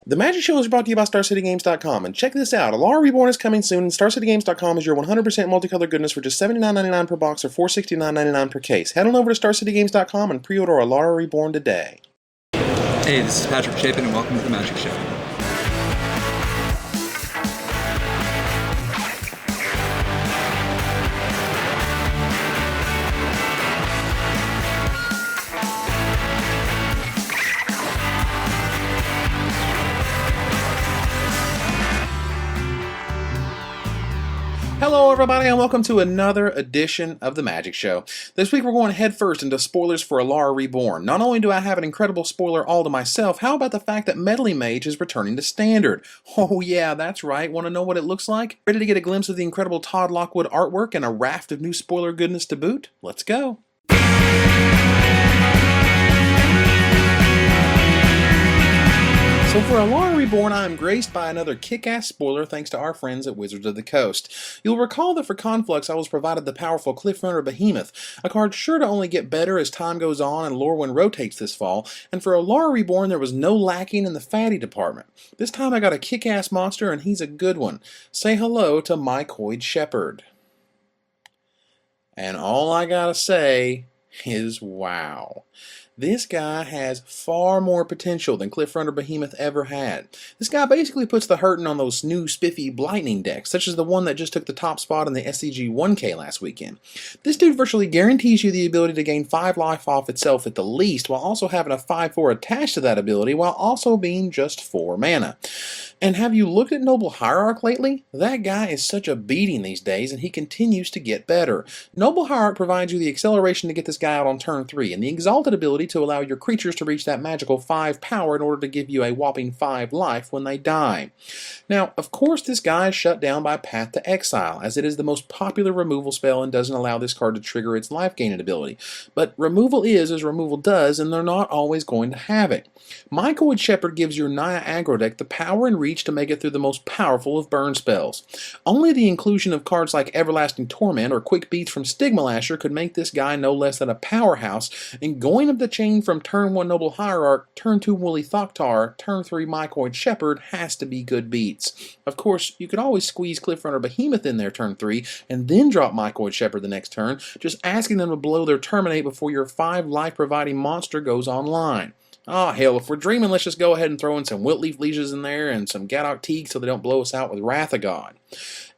The Magic Show is brought to you by StarCityGames.com, and check this out, Alara Reborn is coming soon, and StarCityGames.com is your 100% multicolored goodness for just $79.99 per box or $469.99 per case. Head on over to StarCityGames.com and pre-order Alara Reborn today. Hey, this is Patrick Chapin, and welcome to the Magic Show. Hello everybody and welcome to another edition of The Magic Show. This week we're going headfirst into spoilers for Alara Reborn. Not only do I have an incredible spoiler all to myself, how about the fact that Meddling Mage is returning to Standard? Oh yeah, that's right. Want to know what it looks like? Ready to get a glimpse of the incredible Todd Lockwood artwork and a raft of new spoiler goodness to boot? Let's go! So for Alara Reborn, I am graced by another kick-ass spoiler thanks to our friends at Wizards of the Coast. You'll recall that for Conflux I was provided the powerful Cliffrunner Behemoth, a card sure to only get better as time goes on and Lorwyn rotates this fall, and for Alara Reborn there was no lacking in the fatty department. This time I got a kick-ass monster and he's a good one. Say hello to Mycoid Shepherd. And all I gotta say is wow. This guy has far more potential than Cliffrunner Behemoth ever had. This guy basically puts the hurting on those new spiffy Lightning decks, such as the one that just took the top spot in the SCG 1K last weekend. This dude virtually guarantees you the ability to gain 5 life off itself at the least, while also having a 5/4 attached to that ability, while also being just 4 mana. And have you looked at Noble Hierarch lately? That guy is such a beating these days, and he continues to get better. Noble Hierarch provides you the acceleration to get this guy out on turn 3, and the exalted ability to allow your creatures to reach that magical 5 power in order to give you a whopping 5 life when they die. Now, of course this guy is shut down by Path to Exile, as it is the most popular removal spell and doesn't allow this card to trigger its life gaining ability. But removal is as removal does, and they're not always going to have it. Mycoid Shepherd gives your Naya aggro deck the power and reach to make it through the most powerful of burn spells. Only the inclusion of cards like Everlasting Torment or Quick Beats from Stigma Lasher could make this guy no less than a powerhouse, and going up the chain from turn 1 Noble Hierarch, turn 2 Woolly Thoktar, turn 3 Mycoid Shepherd has to be good beats. Of course, you could always squeeze Cliffrunner Behemoth in there turn 3 and then drop Mycoid Shepherd the next turn, just asking them to blow their Terminate before your 5 life providing monster goes online. Oh hell, if we're dreaming, let's just go ahead and throw in some Wiltleaf Lieges in there and some Gadok Teague so they don't blow us out with Wrath of God.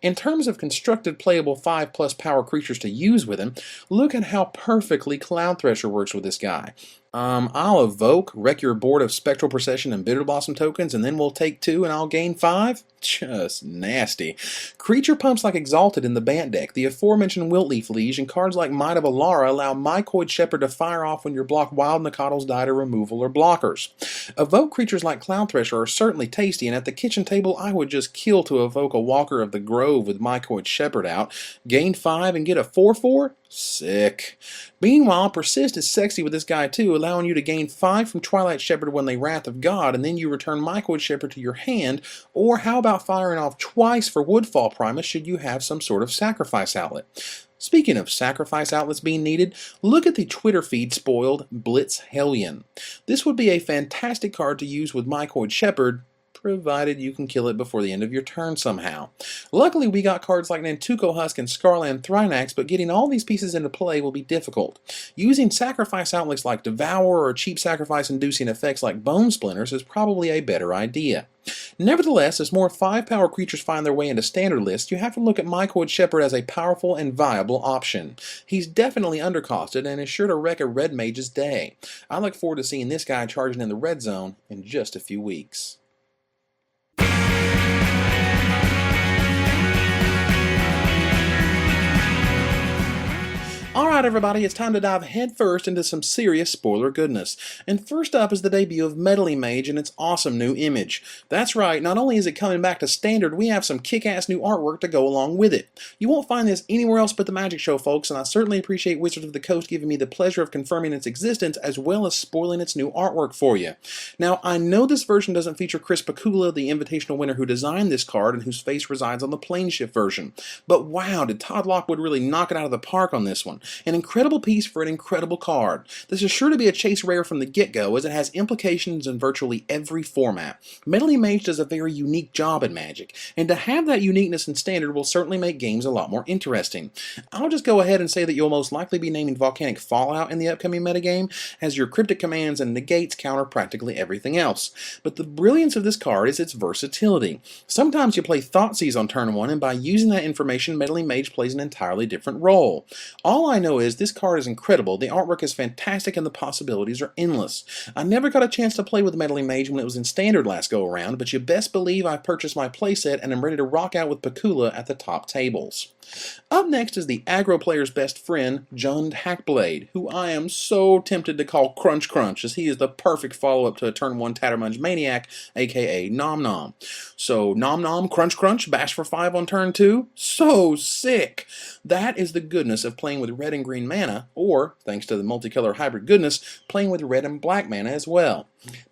In terms of constructed playable 5+ power creatures to use with him, look at how perfectly Cloud Thresher works with this guy. I'll evoke, wreck your board of Spectral Procession and Bitter Blossom tokens, and then we'll take 2 and I'll gain 5? Just nasty. Creature pumps like Exalted in the Bant deck, the aforementioned Wiltleaf Liege, and cards like Might of Alara allow Mycoid Shepherd to fire off when your block Wild Nacatls die to removal or blockers. Evoke creatures like Cloud Thresher are certainly tasty, and at the kitchen table I would just kill to evoke a Walker of the Grove with Mycoid Shepherd out, gain 5 and get a 4/4? Sick. Meanwhile, Persist is sexy with this guy too, allowing you to gain 5 from Twilight Shepherd when they Wrath of God, and then you return Mycoid Shepherd to your hand, or how about firing off twice for Woodfall Primus should you have some sort of sacrifice outlet? Speaking of sacrifice outlets being needed, look at the Twitter feed spoiled Blitz Hellion. This would be a fantastic card to use with Mycoid Shepherd, provided you can kill it before the end of your turn somehow. Luckily we got cards like Nantuko Husk and Scarland Thrynax, but getting all these pieces into play will be difficult. Using sacrifice outlets like Devour or cheap sacrifice inducing effects like Bone Splinters is probably a better idea. Nevertheless, as more 5-power creatures find their way into standard lists, you have to look at Mycoid Shepherd as a powerful and viable option. He's definitely undercosted and is sure to wreck a red mage's day. I look forward to seeing this guy charging in the red zone in just a few weeks. Alright everybody, it's time to dive headfirst into some serious spoiler goodness. And first up is the debut of Meddling Mage and its awesome new image. That's right, not only is it coming back to standard, we have some kick-ass new artwork to go along with it. You won't find this anywhere else but the Magic Show, folks, and I certainly appreciate Wizards of the Coast giving me the pleasure of confirming its existence as well as spoiling its new artwork for you. Now, I know this version doesn't feature Chris Pakula, the Invitational winner who designed this card and whose face resides on the Planeshift version, but wow, did Todd Lockwood really knock it out of the park on this one. An incredible piece for an incredible card. This is sure to be a chase rare from the get-go, as it has implications in virtually every format. Meddling Mage does a very unique job in Magic, and to have that uniqueness in Standard will certainly make games a lot more interesting. I'll just go ahead and say that you'll most likely be naming Volcanic Fallout in the upcoming metagame, as your cryptic commands and negates counter practically everything else. But the brilliance of this card is its versatility. Sometimes you play Thoughtseize on turn 1, and by using that information, Meddling Mage plays an entirely different role. All I know is this card is incredible, the artwork is fantastic, and the possibilities are endless. I never got a chance to play with Meddling Mage when it was in Standard last go around, but you best believe I've purchased my playset and am ready to rock out with Pakula at the top tables. Up next is the aggro player's best friend, Jund Hackblade, who I am so tempted to call Crunch Crunch, as he is the perfect follow-up to a turn 1 Tattermunge Maniac, aka Nom Nom. So Nom Nom, Crunch Crunch, bash for 5 on turn 2? So sick! That is the goodness of playing with red and green mana, or, thanks to the multicolor hybrid goodness, playing with red and black mana as well.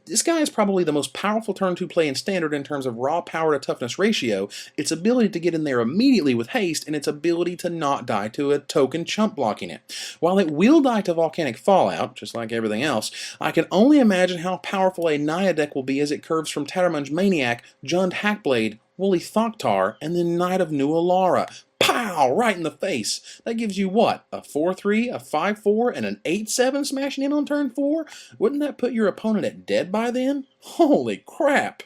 This guy is probably the most powerful turn 2 play in Standard in terms of raw power to toughness ratio, its ability to get in there immediately with haste, and its ability to not die to a token chump blocking it. While it will die to Volcanic Fallout, just like everything else, I can only imagine how powerful a Naya deck will be as it curves from Tattermunge Maniac, Jund Hackblade, Woolly Thoktar, and then Knight of New Alara. Pow! Right in the face. That gives you what? A 4-3, a 5-4, and an 8-7 smashing in on turn 4? Wouldn't that put your opponent at dead by then? Holy crap!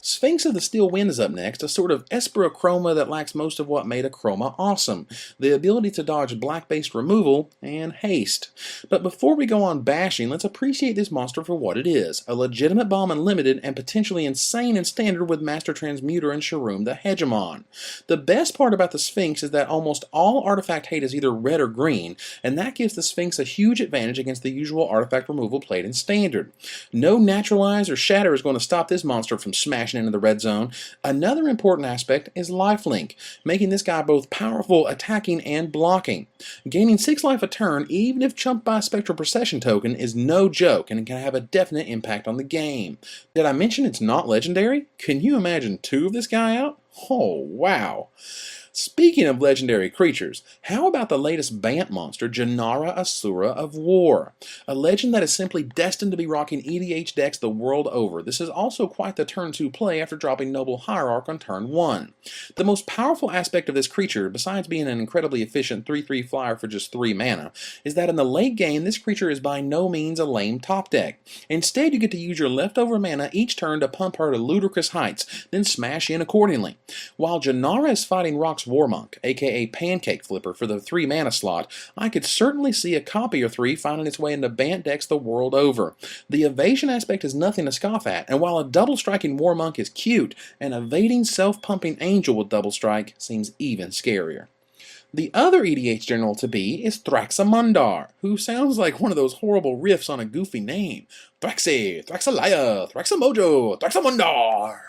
Sphinx of the Steel Wind is up next, a sort of Esperochroma that lacks most of what made a Chroma awesome, the ability to dodge black-based removal and haste. But before we go on bashing, let's appreciate this monster for what it is, a legitimate bomb in Limited and potentially insane in Standard with Master Transmuter and Sharoom the Hegemon. The best part about the Sphinx is that almost all artifact hate is either red or green, and that gives the Sphinx a huge advantage against the usual artifact removal played in Standard. No Naturalize or Shatter is going to stop this monster from smashing into the red zone. Another important aspect is lifelink, making this guy both powerful attacking and blocking. Gaining 6 life a turn, even if chumped by a Spectral Procession token, is no joke and can have a definite impact on the game. Did I mention it's not legendary? Can you imagine 2 of this guy out? Oh, wow. Speaking of legendary creatures, how about the latest Bant monster, Janara Asura of War? A legend that is simply destined to be rocking EDH decks the world over. This is also quite the turn 2 play after dropping Noble Hierarch on turn 1. The most powerful aspect of this creature, besides being an incredibly efficient 3-3 flyer for just 3 mana, is that in the late game this creature is by no means a lame top deck. Instead, you get to use your leftover mana each turn to pump her to ludicrous heights, then smash in accordingly. While Janara is fighting Rock's Warmonk, aka Pancake Flipper, for the 3 mana slot, I could certainly see a copy or 3 finding its way into Bant decks the world over. The evasion aspect is nothing to scoff at, and while a double striking Warmonk is cute, an evading self-pumping Angel with double strike seems even scarier. The other EDH general to be is Thraxamundar, who sounds like one of those horrible riffs on a goofy name. Thraxi, Thraxalaya, Thraxamojo, Thraxamundar.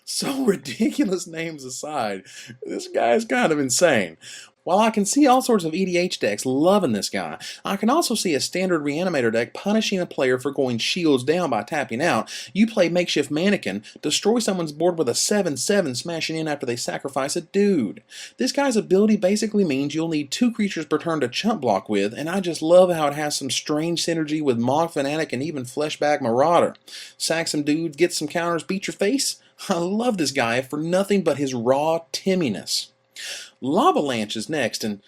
So ridiculous names aside, this guy is kind of insane. While I can see all sorts of EDH decks loving this guy, I can also see a standard Reanimator deck punishing a player for going shields down by tapping out. You play Makeshift Mannequin, destroy someone's board with a 7-7 smashing in after they sacrifice a dude. This guy's ability basically means you'll need 2 creatures per turn to chump block with, and I just love how it has some strange synergy with Mog Fanatic and even Fleshbag Marauder. Sack some dudes, get some counters, beat your face? I love this guy for nothing but his raw timminess. Lavalanche is next, and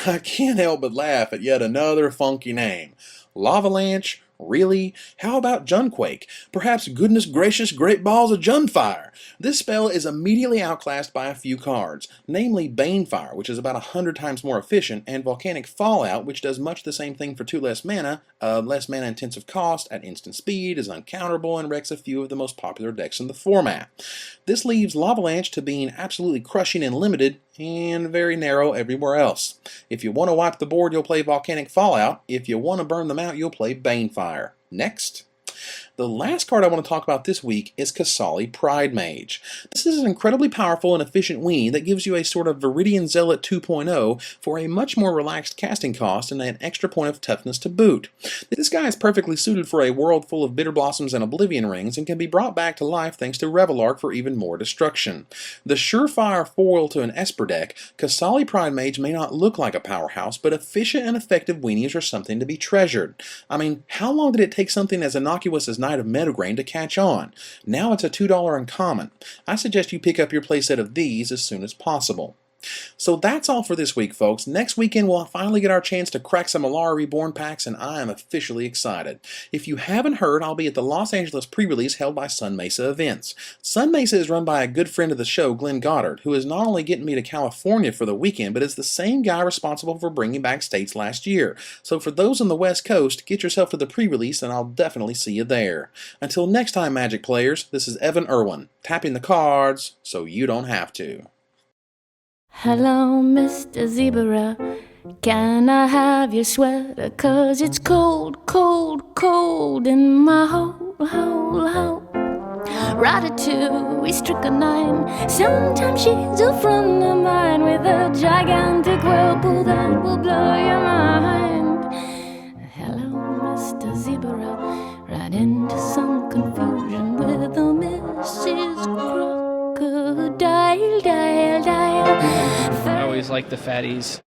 I can't help but laugh at yet another funky name. Lavalanche? Really? How about Junquake? Perhaps goodness gracious great balls of Junfire. This spell is immediately outclassed by a few cards, namely Banefire, which is about 100 times more efficient, and Volcanic Fallout, which does much the same thing for 2 less mana intensive cost, at instant speed, is uncounterable, and wrecks a few of the most popular decks in the format. This leaves Lavalanche to being absolutely crushing in Limited, and very narrow everywhere else. If you want to wipe the board, you'll play Volcanic Fallout. If you want to burn them out, you'll play Banefire. Next. The last card I want to talk about this week is Kasali Pride Mage. This is an incredibly powerful and efficient weenie that gives you a sort of Viridian Zealot 2.0 for a much more relaxed casting cost and an extra point of toughness to boot. This guy is perfectly suited for a world full of Bitter Blossoms and Oblivion Rings and can be brought back to life thanks to Revelark for even more destruction. The surefire foil to an Esper deck, Kasali Pride Mage may not look like a powerhouse, but efficient and effective weenies are something to be treasured. I mean, how long did it take something as innocuous as Knight of Meadowgrain to catch on? Now it's a $2 uncommon. I suggest you pick up your playset of these as soon as possible. So that's all for this week, folks. Next weekend we'll finally get our chance to crack some Alara Reborn packs, and I am officially excited. If you haven't heard, I'll be at the Los Angeles pre-release held by Sun Mesa Events. Sun Mesa is run by a good friend of the show, Glenn Goddard, who is not only getting me to California for the weekend, but is the same guy responsible for bringing back States last year. So for those on the West Coast, get yourself to the pre-release and I'll definitely see you there. Until next time, Magic players, this is Evan Irwin, tapping the cards so you don't have to. Hello, Mr. Zebra, can I have your sweater? 'Cause it's cold, cold, cold in my hole. Ratatouille, strychnine, sometimes she's a friend of mine with a gigantic whirlpool that will blow your mind. Hello, Mr. Zebra, right into some confusion with a Mrs. Crocodile, dial. I always like the fatties.